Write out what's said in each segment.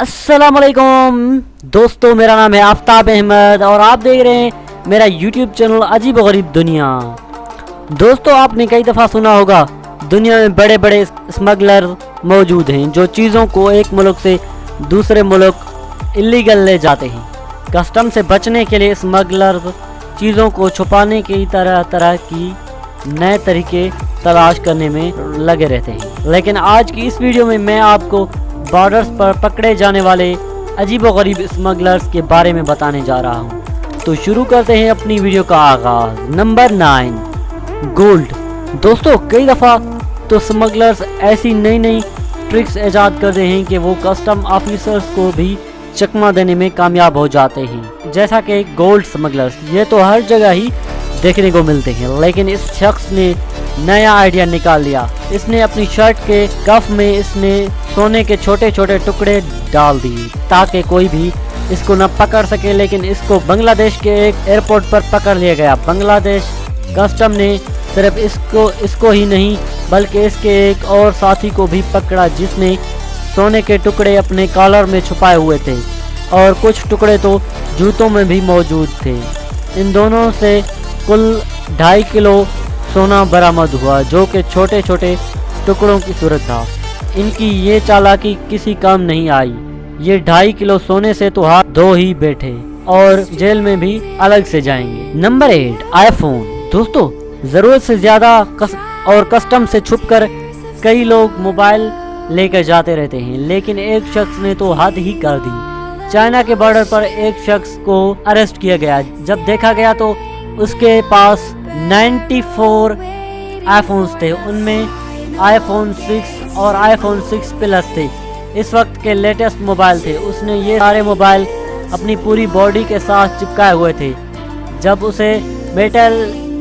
अस्सलाम वालेकुम दोस्तों, मेरा नाम है आफ्ताब अहमद और आप देख रहे हैं मेरा यूट्यूब चैनल अजीब व गरीब दुनिया। दोस्तों, आपने कई दफ़ा सुना होगा दुनिया में बड़े बड़े स्मगलर मौजूद हैं जो चीज़ों को एक मुल्क से दूसरे मुल्क इलीगल ले जाते हैं। कस्टम से बचने के लिए स्मगलर चीज़ों को छुपाने की तरह तरह की नए तरीके तलाश करने में लगे रहते हैं। लेकिन आज की इस वीडियो में मैं आपको बॉर्डर्स पर पकड़े जाने वाले अजीब व गरीब स्मगलर्स के बारे में बताने जा रहा हूँ। तो शुरू करते हैं अपनी वीडियो का आगाज़। Number 9, gold. दोस्तों, कई दफ़ा तो स्मगलर्स ऐसी नई नई ट्रिक्स ईजाद करते हैं कि वो कस्टम ऑफिसर्स को भी चकमा देने में कामयाब हो जाते हैं। जैसा कि गोल्ड स्मगलर्स, ये तो हर जगह ही देखने को मिलते हैं, लेकिन इस शख्स ने नया आइडिया निकाल लिया। इसने अपनी शर्ट के कफ में इसने सोने के छोटे छोटे टुकड़े डाल दिए ताकि कोई भी इसको न पकड़ सके। लेकिन इसको बांग्लादेश के एक एयरपोर्ट पर पकड़ लिया गया। बांग्लादेश कस्टम ने सिर्फ इसको ही नहीं बल्कि इसके एक और साथी को भी पकड़ा जिसने सोने के टुकड़े अपने कॉलर में छुपाए हुए थे और कुछ टुकड़े तो जूतों में भी मौजूद थे। इन दोनों से कुल 2.5 किलो सोना बरामद हुआ जो कि छोटे छोटे टुकड़ों की सूरत था। इनकी ये चालाकी किसी काम नहीं आई। ये 2.5 किलो सोने से तो हाथ धो ही बैठे और जेल में भी अलग से जाएंगे। Number 8, iPhone. दोस्तों, ज़रूरत से ज़्यादा और कस्टम से छुपकर कई लोग मोबाइल लेकर जाते रहते हैं, लेकिन एक शख्स ने तो हद ही कर दी। चाइना के बॉर्डर पर एक शख्स को अरेस्ट किया गया। जब देखा गया तो उसके पास 94 आईफोन्स थे। उनमें आईफोन 6 और आईफोन 6 प्लस थे। इस वक्त के लेटेस्ट मोबाइल थे। उसने ये सारे मोबाइल अपनी पूरी बॉडी के साथ चिपकाए हुए थे। जब उसे मेटल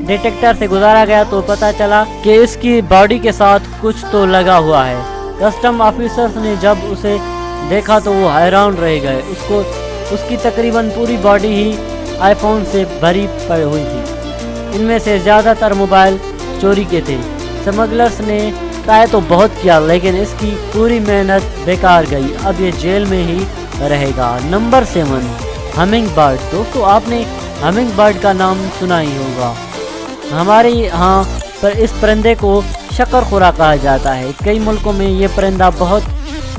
डिटेक्टर से गुजारा गया तो पता चला कि इसकी बॉडी के साथ कुछ तो लगा हुआ है। कस्टम ऑफिसर्स ने जब उसे देखा तो वो हैरान रह गए। उसकी तकरीबन पूरी बॉडी ही आईफोन से भरी पड़ी हुई थी। इनमें से ज़्यादातर मोबाइल चोरी के थे। स्मगलर्स ने ट्राई तो बहुत किया लेकिन इसकी पूरी मेहनत बेकार गई। अब ये जेल में ही रहेगा। Number 7, humming bird. दोस्तों, आपने हमिंग बर्ड का नाम सुना ही होगा। हमारे यहाँ पर इस परिंदे को शक्कर खुरा कहा जाता है। कई मुल्कों में ये परिंदा बहुत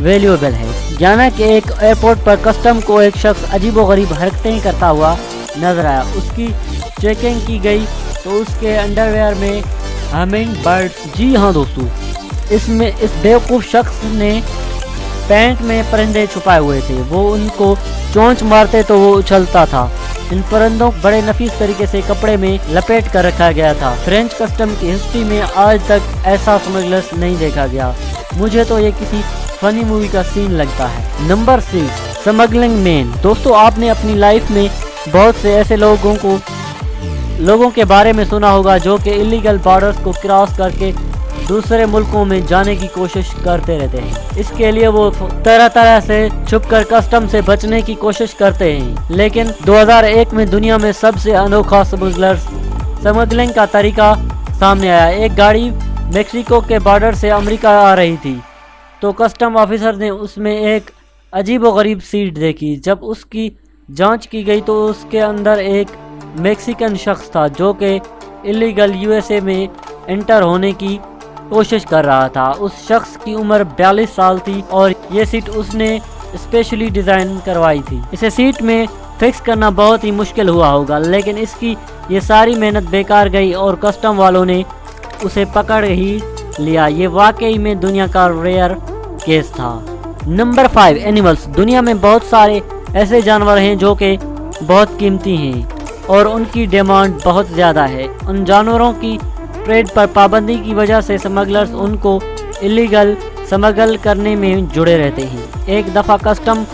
वैल्यूएबल है। गियाना के एक एयरपोर्ट पर कस्टम को एक शख्स अजीबोगरीब हरकतें करता हुआ नजर आया। उसकी चेकिंग की गई तो उसके अंडरवेयर में हमिंग बर्ड। जी हाँ दोस्तों, इसमें इस बेवकूफ़ शख्स ने पैंट में परिंदे छुपाए हुए थे। वो उनको चोंच मारते तो वो उछलता था। इन परिंदों को बड़े नफीस तरीके से कपड़े में लपेट कर रखा गया था। फ्रेंच कस्टम की हिस्ट्री में आज तक ऐसा स्मगलर्स नहीं देखा गया। मुझे तो ये किसी फनी मूवी का सीन लगता है। Number 6, smuggling man. दोस्तों, आपने अपनी लाइफ में बहुत से ऐसे लोगों के बारे में सुना होगा जो कि इलीगल बॉर्डर्स को क्रॉस करके दूसरे मुल्कों में जाने की कोशिश करते रहते हैं। इसके लिए वो तरह तरह से छुपकर कस्टम से बचने की कोशिश करते हैं। लेकिन 2001 में दुनिया में सबसे अनोखा स्मगलिंग का तरीका सामने आया। एक गाड़ी मेक्सिको के बॉर्डर से अमेरिका आ रही थी तो कस्टम ऑफिसर ने उसमें एक अजीब व गरीब सीट देखी। जब उसकी जांच की गई तो उसके अंदर एक मेक्सिकन शख्स था जो कि इलीगल यूएसए में एंटर होने की कोशिश कर रहा था। उस शख्स की उम्र 42 साल थी और ये सीट उसने स्पेशली डिज़ाइन करवाई थी। इसे सीट में फिक्स करना बहुत ही मुश्किल हुआ होगा, लेकिन इसकी ये सारी मेहनत बेकार गई और कस्टम वालों ने उसे पकड़ ही लिया। ये वाकई में दुनिया का रेयर केस था। Number 5, animals. दुनिया में बहुत सारे ऐसे जानवर हैं जो कि बहुत कीमती हैं और उनकी डिमांड बहुत ज़्यादा है। उन जानवरों की ट्रेड पर पाबंदी की वजह से स्मगलर्स उनको इलीगल स्मगल करने में जुड़े रहते हैं। एक दफ़ा कस्टम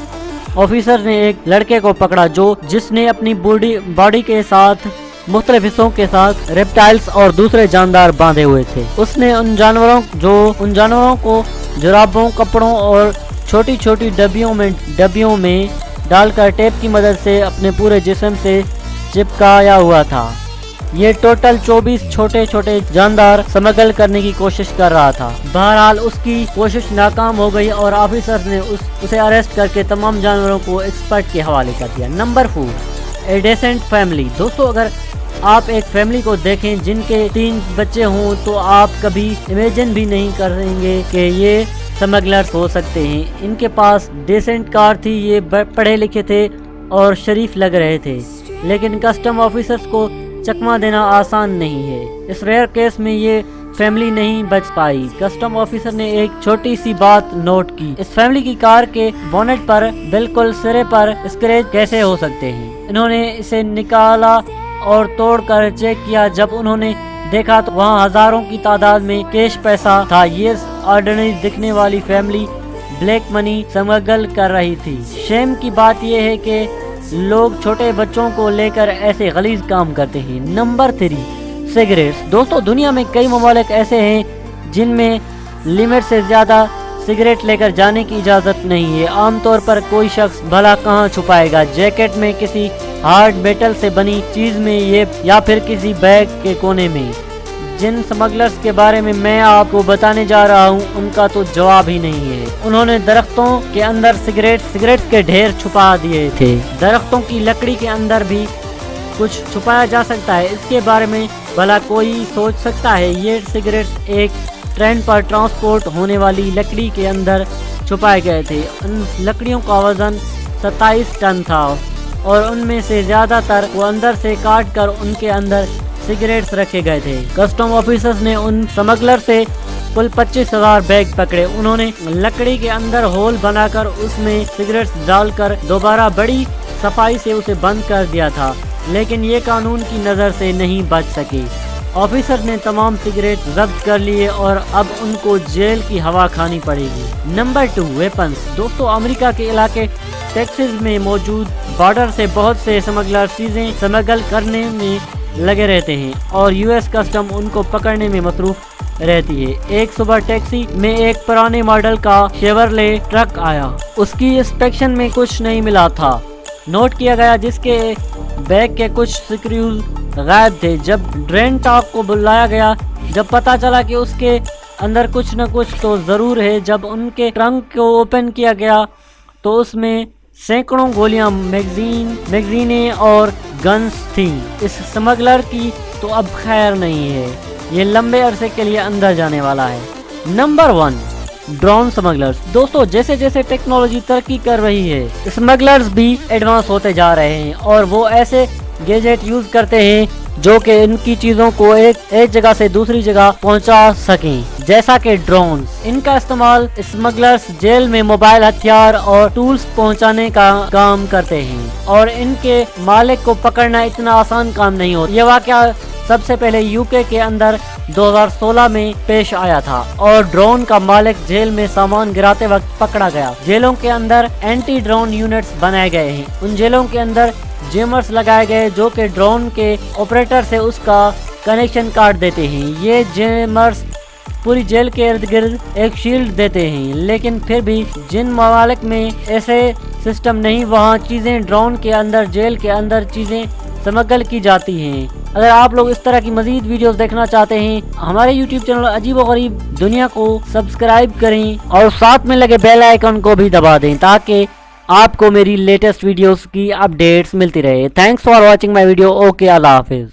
ऑफिसर ने एक लड़के को पकड़ा जिसने अपनी बॉडी के साथ मुख्तलिफ हिस्सों के साथ रेप्टाइल्स और दूसरे जानदार बांधे हुए थे। उसने उन जानवरों को जुराबों, कपड़ों और छोटी छोटी डब्बियों में डालकर टेप की मदद से अपने पूरे जिस्म से चिपकाया हुआ था। یہ ٹوٹل 24 چھوٹے چھوٹے جاندار سمگل کرنے کی کوشش کر رہا تھا۔ بہرحال اس کی کوشش ناکام ہو گئی اور آفیسر نے اسے اریسٹ کر کے تمام جانوروں کو ایکسپرٹ کے حوالے کر دیا۔ Number 4، a decent family. دوستو اگر آپ ایک فیملی کو دیکھیں جن کے 3 بچے ہوں تو آپ کبھی امیجن بھی نہیں کریں گے کہ یہ سمگلرز ہو سکتے ہیں۔ ان کے پاس ڈیسنٹ کار تھی، یہ پڑھے لکھے تھے اور شریف لگ رہے تھے، لیکن کسٹم آفیسرز کو چکمہ دینا آسان نہیں ہے۔ اس ریئر کیس میں یہ فیملی نہیں بچ پائی۔ کسٹم آفیسر نے ایک چھوٹی سی بات نوٹ کی، اس فیملی کی کار کے بونٹ پر بالکل سرے پر اسکریچ کیسے ہو سکتے ہیں۔ انہوں نے اسے نکالا اور توڑ کر چیک کیا۔ جب انہوں نے دیکھا تو وہاں ہزاروں کی تعداد میں کیش پیسہ تھا۔ یہ آرڈنری دکھنے والی فیملی بلیک منی سمگل کر رہی تھی۔ شیم کی بات یہ ہے کہ لوگ چھوٹے بچوں کو لے کر ایسے غلیظ کام کرتے ہیں۔ Number 3، cigarettes. دوستو دنیا میں کئی ممالک ایسے ہیں جن میں لمٹ سے زیادہ سگریٹ لے کر جانے کی اجازت نہیں ہے۔ عام طور پر کوئی شخص بھلا کہاں چھپائے گا، جیکٹ میں، کسی ہارڈ میٹل سے بنی چیز میں، یا پھر کسی بیگ کے کونے میں۔ جن سمگلرز کے بارے میں میں آپ کو بتانے جا رہا ہوں ان کا تو جواب ہی نہیں ہے۔ انہوں نے درختوں کے اندر سگریٹ کے ڈھیر چھپا دیے تھے۔ درختوں کی لکڑی کے اندر بھی کچھ چھپایا جا سکتا ہے، اس کے بارے میں بھلا کوئی سوچ سکتا ہے؟ یہ سگریٹس ایک ٹرین پر ٹرانسپورٹ ہونے والی لکڑی کے اندر چھپائے گئے تھے۔ ان لکڑیوں کا وزن 27 ٹن تھا اور ان میں سے زیادہ تر کو اندر سے کاٹ کر ان کے اندر سگریٹس رکھے گئے تھے۔ کسٹم آفیسرز نے ان سمگلر سے کل 25,000 بیگ پکڑے۔ انہوں نے لکڑی کے اندر ہول بنا کر اس میں سگریٹس ڈال کر دوبارہ بڑی صفائی سے اسے بند کر دیا تھا، لیکن یہ قانون کی نظر سے نہیں بچ سکے۔ آفیسر نے تمام سگریٹ ضبط کر لیے اور اب ان کو جیل کی ہوا کھانی پڑے گی۔ Number 2، weapons. دوستو امریکہ کے علاقے ٹیکساس میں موجود بارڈر سے بہت سے سمگلر چیزیں سمگل کرنے میں لگے رہتے ہیں اور یو ایس کسٹم ان کو پکڑنے میں مصروف رہتی ہے۔ ایک صبح ٹیکسی میں ایک پرانے ماڈل کا شیورلے ٹرک آیا۔ اس کی انسپیکشن میں کچھ نہیں ملا تھا، نوٹ کیا گیا، جس کے بیگ کے کچھ سکریوز غائب تھے۔ جب ڈرین ٹاک کو بلایا گیا، جب پتا چلا کہ اس کے اندر کچھ نہ کچھ تو ضرور ہے، جب ان کے ٹرنک کو اوپن کیا گیا تو اس میں سینکڑوں گولیاں، میگزینیں اور گنز تھیں۔ اس سمگلر کی تو اب خیر نہیں ہے، یہ لمبے عرصے کے لیے اندر جانے والا ہے۔ Number 1، drone smugglers. دوستو جیسے جیسے ٹیکنالوجی ترقی کر رہی ہے، سمگلرز بھی ایڈوانس ہوتے جا رہے ہیں اور وہ ایسے گیجٹ یوز کرتے ہیں جو کہ ان کی چیزوں کو ایک جگہ سے دوسری جگہ پہنچا سکیں، جیسا کہ ڈرونز۔ ان کا استعمال اسمگلرز جیل میں موبائل ہتھیار اور ٹولز پہنچانے کا کام کرتے ہیں اور ان کے مالک کو پکڑنا اتنا آسان کام نہیں ہوتا۔ یہ واقعہ سب سے پہلے یو کے کے اندر 2016 میں پیش آیا تھا اور ڈرون کا مالک جیل میں سامان گراتے وقت پکڑا گیا۔ جیلوں کے اندر اینٹی ڈرون یونٹس بنائے گئے ہیں۔ ان جیلوں کے اندر جیمرز لگائے گئے جو کہ ڈرون کے آپریٹر سے اس کا کنیکشن کاٹ دیتے ہیں۔ یہ جیمرز پوری جیل کے ارد گرد ایک شیلڈ دیتے ہیں، لیکن پھر بھی جن ممالک میں ایسے سسٹم نہیں، وہاں چیزیں ڈرون کے اندر، جیل کے اندر چیزیں سمگل کی جاتی ہیں۔ اگر آپ لوگ اس طرح کی مزید ویڈیوز دیکھنا چاہتے ہیں، ہمارے یوٹیوب چینل عجیب و غریب دنیا کو سبسکرائب کریں اور ساتھ میں لگے بیل آئیکن کو بھی دبا دیں تاکہ آپ کو میری لیٹسٹ ویڈیوز کی اپڈیٹس ملتی رہے۔ Thanks for watching my video. Okay, اللہ حافظ۔